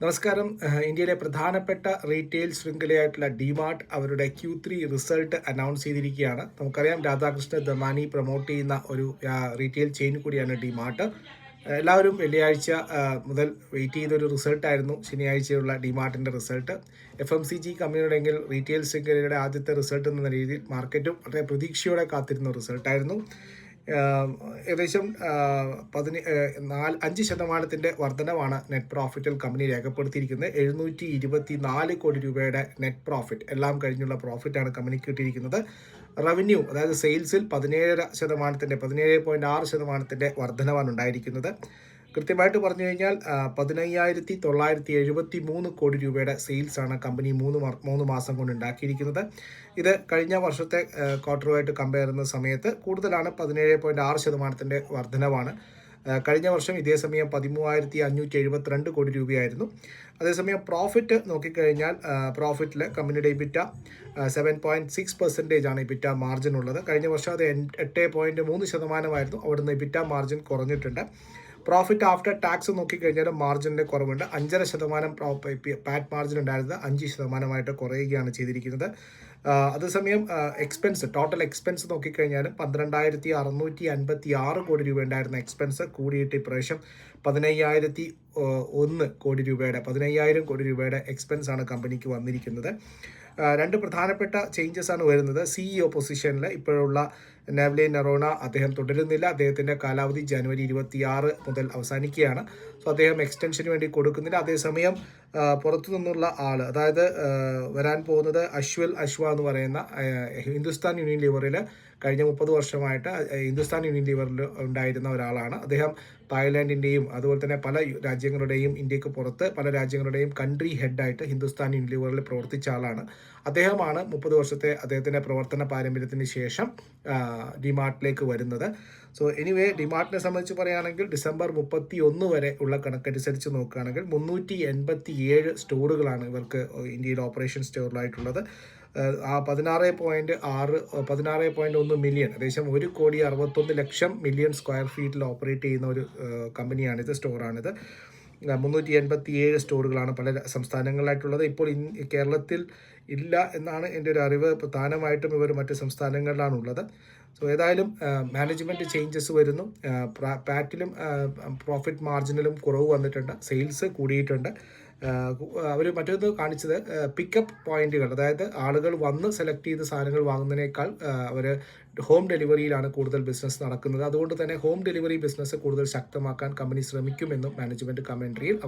നമസ്കാരം. ഇന്ത്യയിലെ പ്രധാനപ്പെട്ട റീറ്റെയിൽ ശൃംഖലയായിട്ടുള്ള ഡിമാർട്ട് അവരുടെ Q3 റിസൾട്ട് അനൗൺസ് ചെയ്തിരിക്കുകയാണ്. നമുക്കറിയാം, രാധാകൃഷ്ണ ദമാനി പ്രൊമോട്ട് ചെയ്യുന്ന ഒരു റീറ്റെയിൽ ചെയിൻ കൂടിയാണ് ഡിമാർട്ട്. എല്ലാവരും വെള്ളിയാഴ്ച മുതൽ വെയിറ്റ് ചെയ്തൊരു റിസൾട്ടായിരുന്നു ശനിയാഴ്ചയുള്ള ഡിമാർട്ടിൻ്റെ റിസൾട്ട്. FMCG കമ്പനിയുടെയെങ്കിൽ റീറ്റെയിൽ ശൃംഖലയുടെ ആദ്യത്തെ റിസൾട്ട് എന്ന രീതിയിൽ മാർക്കറ്റും വളരെ പ്രതീക്ഷയോടെ കാത്തിരുന്ന റിസൾട്ടായിരുന്നു. ഏകദേശം 5% വർധനവാണ് നെറ്റ് പ്രോഫിറ്റിൽ കമ്പനി രേഖപ്പെടുത്തിയിരിക്കുന്നത്. 724 കോടി രൂപയുടെ നെറ്റ് പ്രോഫിറ്റ്, എല്ലാം കഴിഞ്ഞുള്ള പ്രോഫിറ്റാണ് കമ്പനിക്ക് കിട്ടിയിരിക്കുന്നത്. റവന്യൂ, അതായത് സെയിൽസിൽ 17.6% വർധനവാണ് ഉണ്ടായിരിക്കുന്നത്. കൃത്യമായിട്ട് പറഞ്ഞു കഴിഞ്ഞാൽ 15,973 കോടി രൂപയുടെ സെയിൽസാണ് കമ്പനി മൂന്ന് മാസം കൊണ്ട് ഉണ്ടാക്കിയിരിക്കുന്നത്. ഇത് കഴിഞ്ഞ വർഷത്തെ ക്വാർട്ടറുമായിട്ട് കമ്പയർ ചെയ്യുന്ന സമയത്ത് കൂടുതലാണ്. 17.6% വർധനവാണ്. കഴിഞ്ഞ വർഷം ഇതേ സമയം 13,572 കോടി രൂപയായിരുന്നു. അതേസമയം പ്രോഫിറ്റ് നോക്കിക്കഴിഞ്ഞാൽ പ്രോഫിറ്റിൽ കമ്പനിയുടെ ഇബിറ്റ 7.6% ആണ് ഇബിറ്റ മാർജിൻ ഉള്ളത്. കഴിഞ്ഞ വർഷം അത് 8.3% അവിടുന്ന് ഇബിറ്റ മാർജിൻ കുറഞ്ഞിട്ടുണ്ട്. പ്രോഫിറ്റ് ആഫ്റ്റർ ടാക്സ് നോക്കിക്കഴിഞ്ഞാൽ മാർജിൻ്റെ കുറവുണ്ട്. 5.5% പാറ്റ് മാർജിൻ ഉണ്ടായിരുന്നത് 5% കുറയുകയാണ് ചെയ്തിരിക്കുന്നത്. അതേസമയം ടോട്ടൽ എക്സ്പെൻസ് നോക്കിക്കഴിഞ്ഞാൽ 12,656 കോടി രൂപ ഉണ്ടായിരുന്ന എക്സ്പെൻസ് കൂടിയിട്ട് ഇപ്രാവശ്യം 15,001 കോടി രൂപയുടെ 15,000 കോടി രൂപയുടെ എക്സ്പെൻസ് ആണ് കമ്പനിക്ക് വന്നിരിക്കുന്നത്. രണ്ട് പ്രധാനപ്പെട്ട ചേഞ്ചസ് ആണ് വരുന്നത്. CEO പൊസിഷനിൽ ഇപ്പോഴുള്ള നാവ്ലെ നറോണ അദ്ദേഹം തുടരുന്നില്ല. അദ്ദേഹത്തിൻ്റെ കാലാവധി ജനുവരി 26 മുതൽ അവസാനിക്കുകയാണ്. സോ അദ്ദേഹം എക്സ്റ്റൻഷന് വേണ്ടി കൊടുക്കുന്നില്ല. അതേസമയം പുറത്തു നിന്നുള്ള ആൾ, അതായത് വരാൻ പോകുന്നത് അശ്വ എന്ന് പറയുന്ന ഹിന്ദുസ്ഥാൻ യൂണിലിവറിൽ കഴിഞ്ഞ 30 വർഷമായിട്ട് ഹിന്ദുസ്ഥാൻ യൂണിലിവറിൽ ഉണ്ടായിരുന്ന ഒരാളാണ്. അദ്ദേഹം തായ്ലാൻഡിൻ്റെയും അതുപോലെ തന്നെ പല രാജ്യങ്ങളുടെയും, ഇന്ത്യക്ക് പുറത്ത് പല രാജ്യങ്ങളുടെയും കൺട്രി ഹെഡായിട്ട് ഹിന്ദുസ്ഥാൻ യൂണിലിവറിൽ പ്രവർത്തിച്ച ആളാണ്. അദ്ദേഹമാണ് 30 വർഷത്തെ അദ്ദേഹത്തിൻ്റെ പ്രവർത്തന പാരമ്പര്യത്തിന് ശേഷം ഡിമാർട്ടിലേക്ക് വരുന്നത്. സോ എനിവേ, ഡിമാർട്ടിനെ സംബന്ധിച്ച് പറയുകയാണെങ്കിൽ ഡിസംബർ 31 വരെ ഉള്ള കണക്കനുസരിച്ച് നോക്കുകയാണെങ്കിൽ 387 സ്റ്റോറുകളാണ് ഇവർക്ക് ഇന്ത്യയിൽ ഓപ്പറേഷൻ സ്റ്റോറിലായിട്ടുള്ളത്. 16.1 മില്യൺ, ഏകദേശം 1,61,00,000 മില്യൺ സ്ക്വയർ ഫീറ്റിൽ ഓപ്പറേറ്റ് ചെയ്യുന്ന ഒരു കമ്പനിയാണിത്, സ്റ്റോറാണിത്. 387 സ്റ്റോറുകളാണ് പല സംസ്ഥാനങ്ങളിലായിട്ടുള്ളത്. ഇപ്പോൾ കേരളത്തിൽ ഇല്ല എന്നാണ് എൻ്റെ ഒരു അറിവ്. പ്രധാനമായിട്ടും ഇവർ മറ്റ് സംസ്ഥാനങ്ങളിലാണുള്ളത്. സോ ഏതായാലും മാനേജ്മെൻറ്റ് ചേഞ്ചസ് വരുന്നു. പാറ്റിലും പ്രോഫിറ്റ് മാർജിനിലും കുറവ് വന്നിട്ടുണ്ട്. സെയിൽസ് കൂടിയിട്ടുണ്ട്. അവർ മറ്റൊന്ന് കാണിച്ചത് പിക്കപ്പ് പോയിന്റുകൾ, അതായത് ആളുകൾ വന്ന് സെലക്ട് ചെയ്ത് സാധനങ്ങൾ വാങ്ങുന്നതിനേക്കാൾ അവർ ഹോം ഡെലിവറിയിലാണ് കൂടുതൽ ബിസിനസ് നടക്കുന്നത്. അതുകൊണ്ട് തന്നെ ഹോം ഡെലിവറി ബിസിനസ് കൂടുതൽ ശക്തമാക്കാൻ കമ്പനി ശ്രമിക്കുമെന്നും മാനേജ്മെൻറ്റ് കമൻട്രിയിൽ